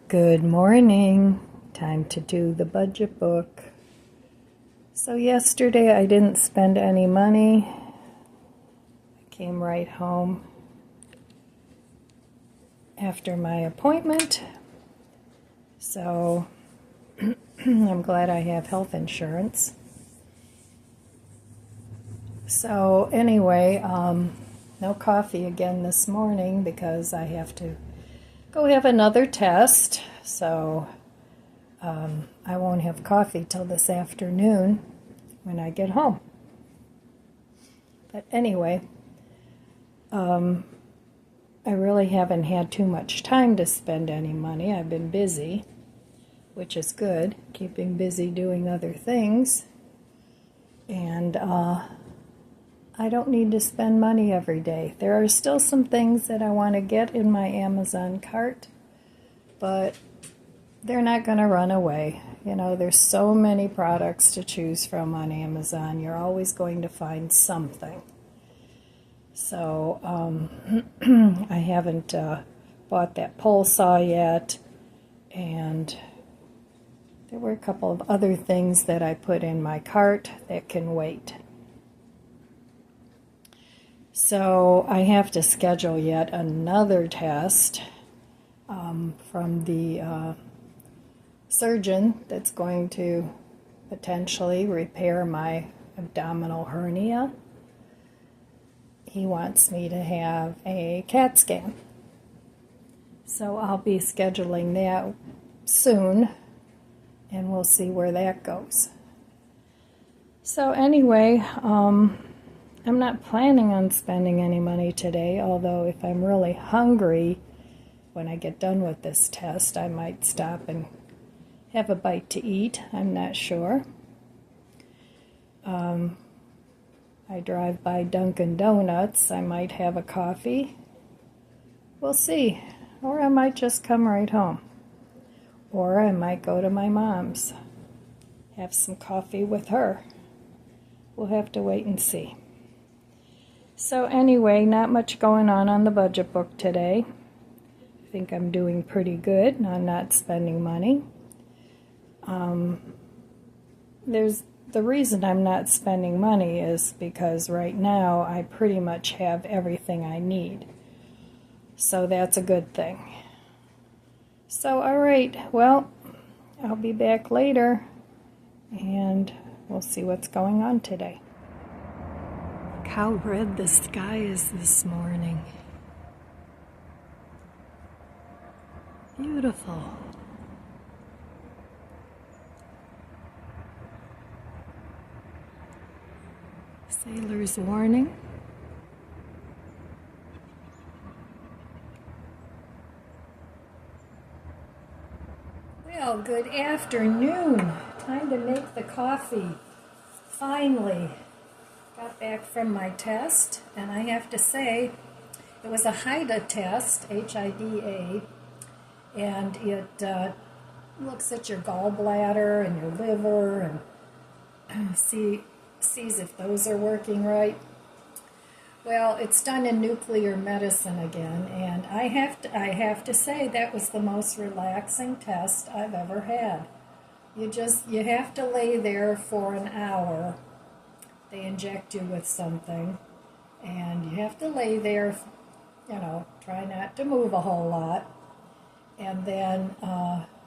Good morning. Time to do the budget book. So yesterday I didn't spend any money. I came right home after my appointment. So I'm glad I have health insurance. So anyway, no coffee again this morning because I have to go have another test. So I won't have coffee till this afternoon when I get home. But anyway, I really haven't had too much time to spend any money. I've been busy, which is good, keeping busy doing other things. And I don't need to spend money every day. There are still some things that I want to get in my Amazon cart, but they're not going to run away. You know, there's so many products to choose from on Amazon. You're always going to find something. So I haven't bought that pole saw yet, and there were a couple of other things that I put in my cart that can wait. So I have to schedule yet another test from the surgeon that's going to potentially repair my abdominal hernia. He wants me to have a CAT scan. So I'll be scheduling that soon, and we'll see where that goes. So anyway, I'm not planning on spending any money today, although if I'm really hungry when I get done with this test, I might stop and have a bite to eat. I'm not sure. I drive by Dunkin' Donuts. I might have a coffee. We'll see. Or I might just come right home. Or I might go to my mom's, have some coffee with her. We'll have to wait and see. So anyway, not much going on the budget book today. I think I'm doing pretty good on not spending money. The reason I'm not spending money is because right now I pretty much have everything I need. So that's a good thing. So all right, well, I'll be back later and we'll see what's going on today. Look how red the sky is this morning. Beautiful. Sailor's warning. Well, good afternoon. Time to make the coffee. Finally got back from my test, and I have to say it was a HIDA test, H-I-D-A, and it looks at your gallbladder and your liver and sees if those are working right. Well, it's done in nuclear medicine again, and I have to say that was the most relaxing test I've ever had. You have to lay there for an hour. They inject you with something, and you have to lay there, try not to move a whole lot. And then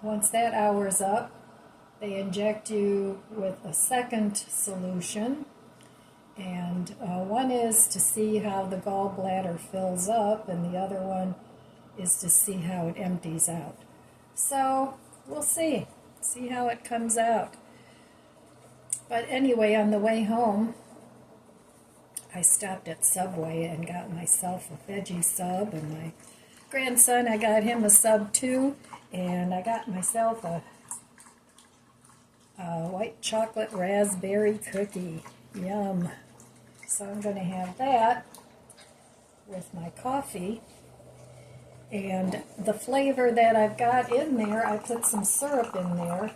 once that hour's up, they inject you with a second solution. And one is to see how the gallbladder fills up, and the other one is to see how it empties out. So we'll see how it comes out. But anyway, on the way home, I stopped at Subway and got myself a veggie sub, and my grandson, I got him a sub too, and I got myself a white chocolate raspberry cookie. Yum. So I'm going to have that with my coffee. And the flavor that I've got in there, I put some syrup in there,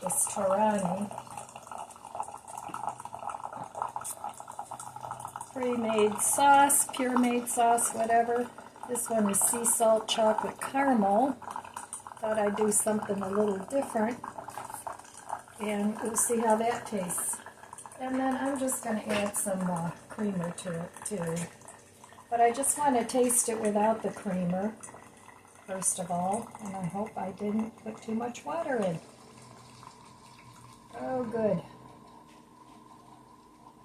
this Torani. Pre-made sauce, pure-made sauce, whatever. This one is sea salt chocolate caramel. thought I'd do something a little different, and we'll see how that tastes. And then I'm just going to add some creamer to it too. But I just want to taste it without the creamer, first of all, and I hope I didn't put too much water in. Oh, good.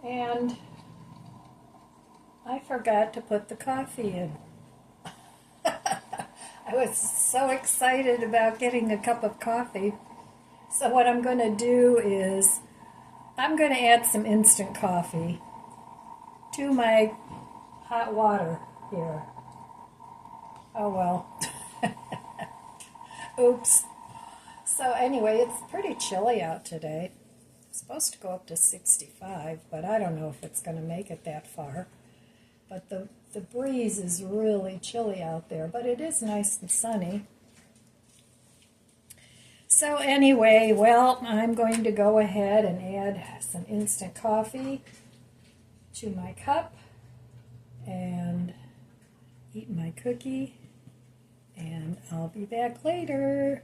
And I forgot to put the coffee in. I was so excited about getting a cup of coffee. So what I'm going to do is I'm going to add some instant coffee to my hot water here. Oh well. Oops. So anyway, it's pretty chilly out today. It's supposed to go up to 65, but I don't know if it's going to make it that far. But the breeze is really chilly out there, but it is nice and sunny. So anyway, well, I'm going to go ahead and add some instant coffee to my cup and eat my cookie, and I'll be back later.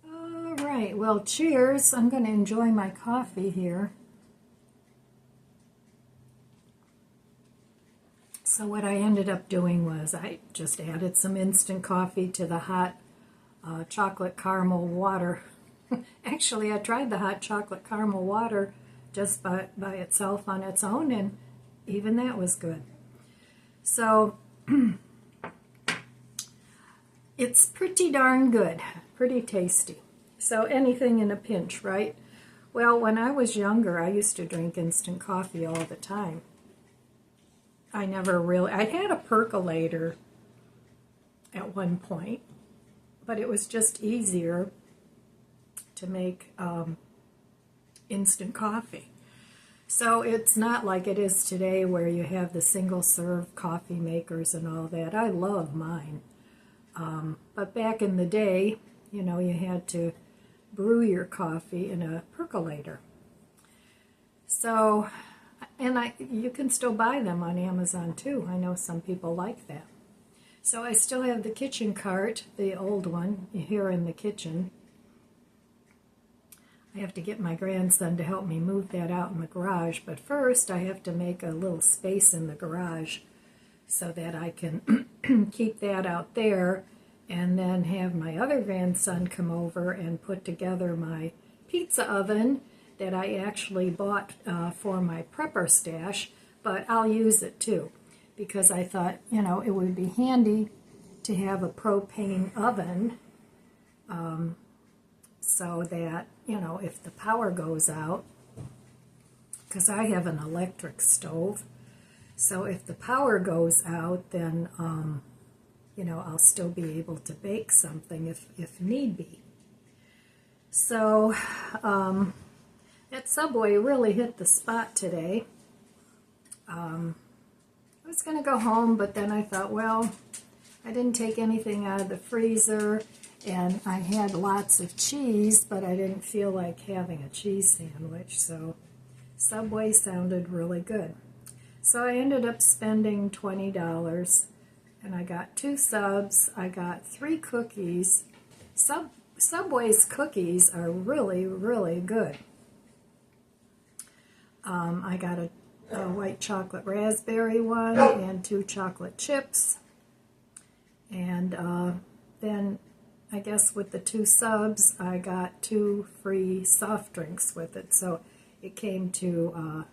All right, well, cheers. I'm going to enjoy my coffee here. So what I ended up doing was I just added some instant coffee to the hot chocolate caramel water. Actually, I tried the hot chocolate caramel water just by itself on its own, and even that was good. So it's pretty darn good, pretty tasty. So anything in a pinch, right? Well, when I was younger, I used to drink instant coffee all the time. I had a percolator at one point, but it was just easier to make instant coffee. So it's not like it is today where you have the single-serve coffee makers and all that. I love mine. But back in the day, you know, you had to brew your coffee in a percolator. So, and you can still buy them on Amazon too. I know some people like that. So I still have the kitchen cart, the old one, here in the kitchen. I have to get my grandson to help me move that out in the garage, but first I have to make a little space in the garage so that I can keep that out there and then have my other grandson come over and put together my pizza oven that I actually bought for my prepper stash, but I'll use it too because I thought, you know, it would be handy to have a propane oven so that, you know, if the power goes out, because I have an electric stove, so if the power goes out, then, you know, I'll still be able to bake something if need be. So that Subway really hit the spot today. I was going to go home, but then I thought, well, I didn't take anything out of the freezer, and I had lots of cheese, but I didn't feel like having a cheese sandwich, so Subway sounded really good. So I ended up spending $20, and I got 2 subs, I got 3 cookies. Subway's cookies are really, really good. I got a white chocolate raspberry one and 2 chocolate chips. And then I guess with the 2 subs, I got 2 free soft drinks with it. So it came to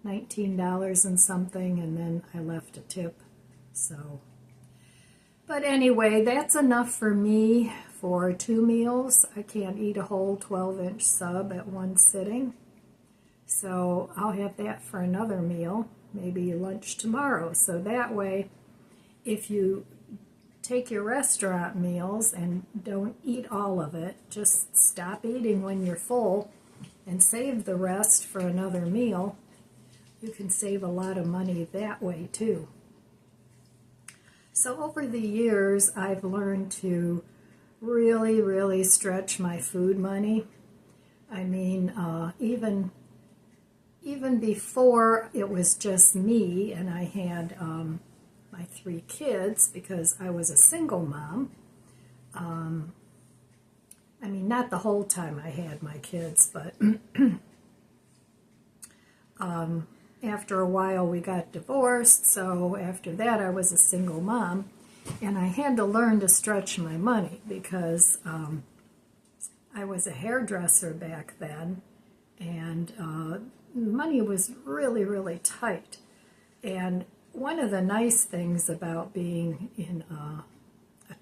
$19 and something, and then I left a tip. So, but anyway, that's enough for me for 2 meals. I can't eat a whole 12-inch sub at one sitting. So I'll have that for another meal, maybe lunch tomorrow. So that way, if you take your restaurant meals and don't eat all of it, just stop eating when you're full and save the rest for another meal. You can save a lot of money that way too. So over the years, I've learned to really, really stretch my food money. I mean, even before it was just me and I had my 3 kids, because I was a single mom, I mean, not the whole time I had my kids, but after a while we got divorced, so after that I was a single mom, and I had to learn to stretch my money because I was a hairdresser back then, and money was really, really tight. And one of the nice things about being in a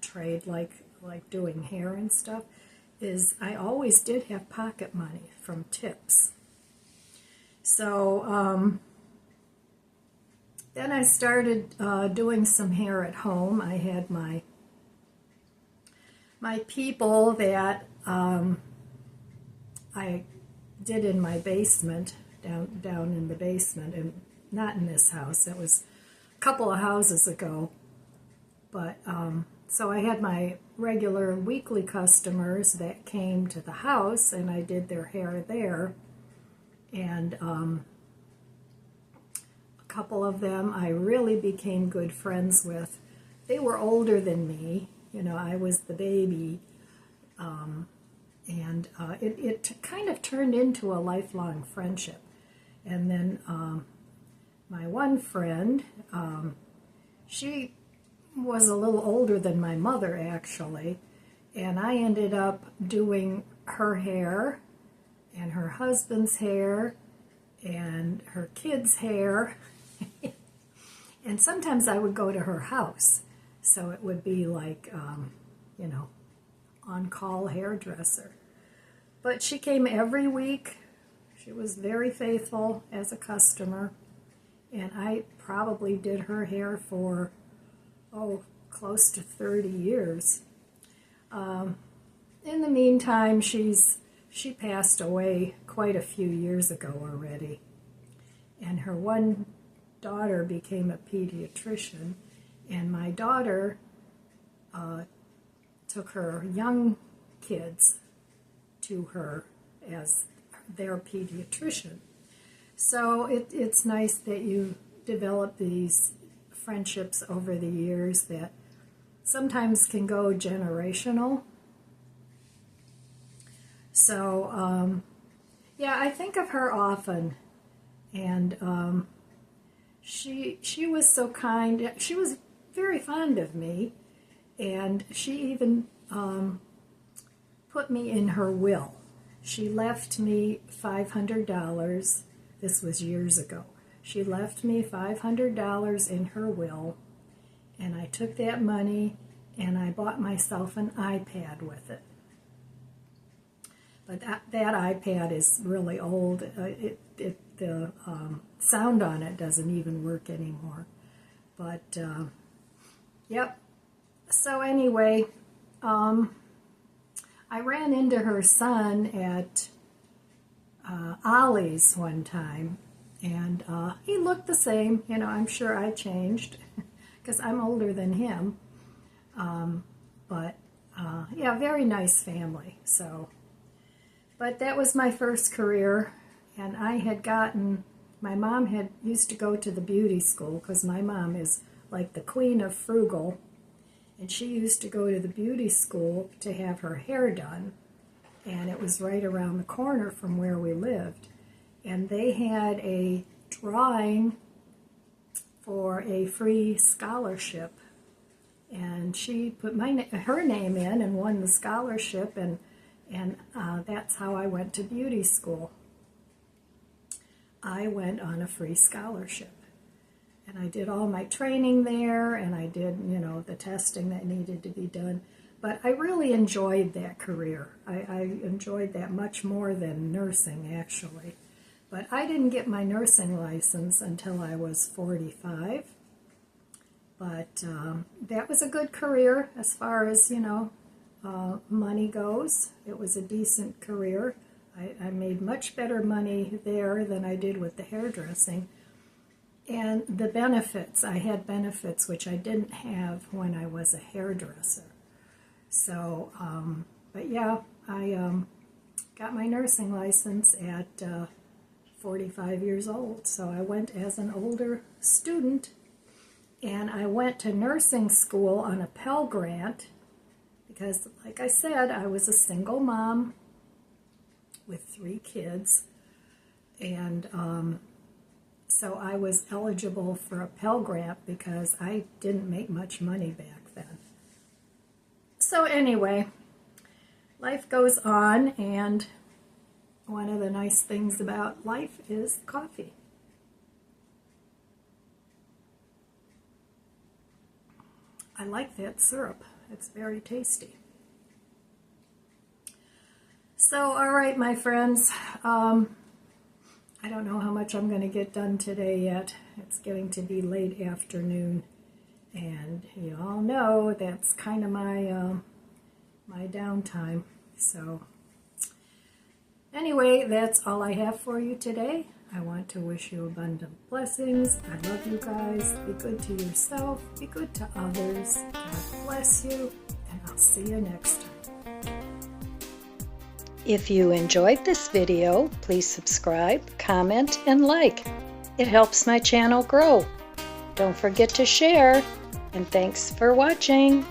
trade like doing hair and stuff is I always did have pocket money from tips. So then I started doing some hair at home. I had my people that I did in my basement, down in the basement, and not in this house. It was a couple of houses ago. But so I had my regular weekly customers that came to the house, and I did their hair there. And a couple of them I really became good friends with. They were older than me. You know, I was the baby. And it kind of turned into a lifelong friendship. And then my one friend, she was a little older than my mother, actually, and I ended up doing her hair and her husband's hair and her kids' hair. And sometimes I would go to her house, so it would be like, you know, on-call hairdresser. But she came every week. She was very faithful as a customer, and I probably did her hair for, close to 30 years. In the meantime, she passed away quite a few years ago already, and her one daughter became a pediatrician, and my daughter took her young kids to her as their pediatrician. So it's nice that you develop these friendships over the years that sometimes can go generational. So yeah, I think of her often, and she was so kind. She was very fond of me, and she even put me in her will. She left me $500. This was years ago. She left me $500 in her will, and I took that money and I bought myself an iPad with it. But that iPad is really old. The sound on it doesn't even work anymore. But, yep. So anyway, I ran into her son at Ollie's one time, and he looked the same. You know, I'm sure I changed because I'm older than him. But yeah, very nice family. So, but that was my first career, and I had gotten, my mom used to go to the beauty school because my mom is like the queen of frugal, and she used to go to the beauty school to have her hair done, and it was right around the corner from where we lived. And they had a drawing for a free scholarship, and she put her name in and won the scholarship, and that's how I went to beauty school. I went on a free scholarship, and I did all my training there, and I did, you know, the testing that needed to be done. But I really enjoyed that career. I enjoyed that much more than nursing, actually. But I didn't get my nursing license until I was 45. But that was a good career as far as, you know, money goes. It was a decent career. I made much better money there than I did with the hairdressing. And the benefits, I had benefits which I didn't have when I was a hairdresser. So, but yeah, I got my nursing license at 45 years old. So I went as an older student, and I went to nursing school on a Pell Grant because, like I said, I was a single mom with 3 kids, and so I was eligible for a Pell Grant because I didn't make much money back then. So anyway, life goes on, and one of the nice things about life is coffee. I like that syrup. It's very tasty. So, all right, my friends, I don't know how much I'm going to get done today yet. It's getting to be late afternoon, and you all know that's kind of my my downtime. So anyway, that's all I have for you today. I want to wish you abundant blessings. I love you guys. Be good to yourself. Be good to others. God bless you, and I'll see you next time. If you enjoyed this video, please subscribe, comment, and like. It helps my channel grow. Don't forget to share, and thanks for watching.